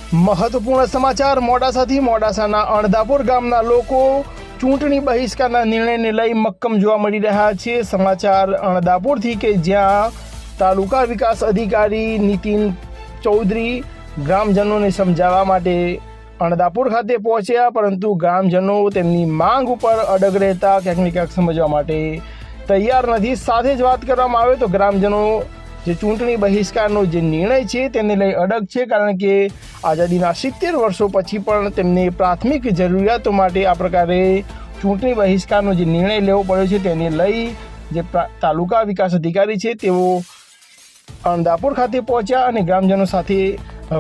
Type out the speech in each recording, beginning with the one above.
મહત્વપૂર્ણ સમાચાર મોડાસાથી મોડાસાના અણધાપુર ગામના લોકો ચૂંટણી બહિષ્કારના નિર્ણયને લઈ મક્કમ જોવા મળી રહ્યા છે। સમાચાર અણધાપુરથી કે જ્યાં તાલુકા વિકાસ અધિકારી નીતિન ચૌધરી ગ્રામજનોને સમજાવવા માટે અણધાપુર ખાતે પહોંચ્યા, પરંતુ ગ્રામજનો તેમની માંગ ઉપર અડગ રહેતા ક્યાંક ને ક્યાંક સમજવા માટે તૈયાર નથી। સાથે જ વાત કરવામાં આવે તો ગ્રામજનો જે ચૂંટણી બહિષ્કારનો જે નિર્ણય છે તેને લઈ અડગ છે, કારણ કે આઝાદીના 70 વર્ષો પછી પણ તેમને પ્રાથમિક જરૂરિયાતો માટે આ પ્રકારે ચૂંટણી બહિષ્કારનો જે નિર્ણય લેવો પડ્યો છે તેને લઈ જે તાલુકા વિકાસ અધિકારી છે તેઓ અણધાપુર ખાતે પહોંચ્યા અને ગ્રામજનો સાથે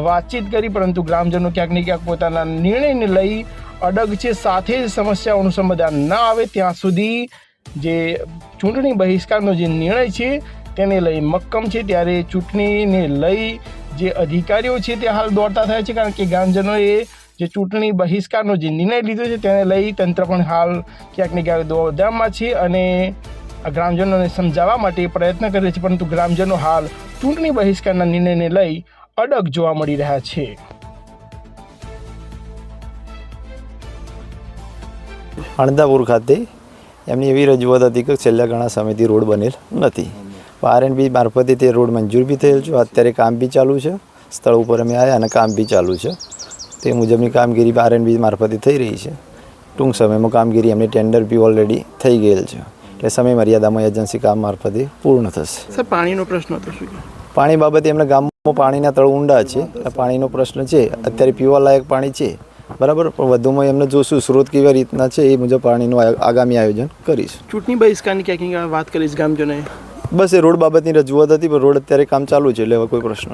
વાતચીત કરી, પરંતુ ગ્રામજનો ક્યાંક ને ક્યાંક પોતાના નિર્ણયને લઈ અડગ છે। સાથે જ સમસ્યાઓનું સમાધાન ન આવે ત્યાં સુધી જે ચૂંટણી બહિષ્કારનો જે નિર્ણય છે તેને લઈ મક્કમ છે। ત્યારે ચૂંટણીને લઈ જે અધિકારીઓ છે તે હાલ દોડતા થયા છે, કારણ કે ગ્રામજનોએ જે ચૂંટણી બહિષ્કારનો જે નિર્ણય લીધો છે તેને લઈ તંત્ર પણ હાલ ક્યાંક ને ક્યાંક દોડધામમાં છે અને ગ્રામજનોને સમજાવવા માટે પ્રયત્ન કરે છે, પરંતુ ગ્રામજનો હાલ ચૂંટણી બહિષ્કારના નિર્ણયને લઈ અડગ જોવા મળી રહ્યા છે। અણધાપુર ખાતે એમની એવી રજૂઆત હતી કે છેલ્લા ઘણા સમયથી રોડ બનેલ નથી। આરએનબી મારફતે તે રોડ મંજૂર બી થયેલ છે, અત્યારે કામ બી ચાલુ છે। સ્થળ ઉપર અમે આવ્યા અને કામ બી ચાલુ છે। તે મુજબની કામગીરી આરએનબી મારફતે થઈ રહી છે। ટૂંક સમયમાં કામગીરી એમની ટેન્ડર બી ઓલરેડી થઈ ગયેલ છે, એટલે સમય મર્યાદામાં એજન્સી કામ મારફતે પૂર્ણ થશે। સર, પાણીનો પ્રશ્ન હતો શું? પાણી બાબતે એમના ગામમાં પાણીના તળ ઊંડા છે, એટલે પાણીનો પ્રશ્ન છે। અત્યારે પીવા લાયક પાણી છે, બરાબર, પણ વધુમાં એમને જોશું સ્ત્રોત કેવી રીતના છે એ મુજબ પાણીનું આગામી આયોજન કરીશું। ચૂંટણી બહિષ્કારની ક્યાંક વાત કરીશ ગ્રામજનોએ? બસ એ રોડ બાબતની રજૂઆત હતી, પણ રોડ અત્યારે કામ ચાલુ છે એટલે હવે કોઈ પ્રશ્ન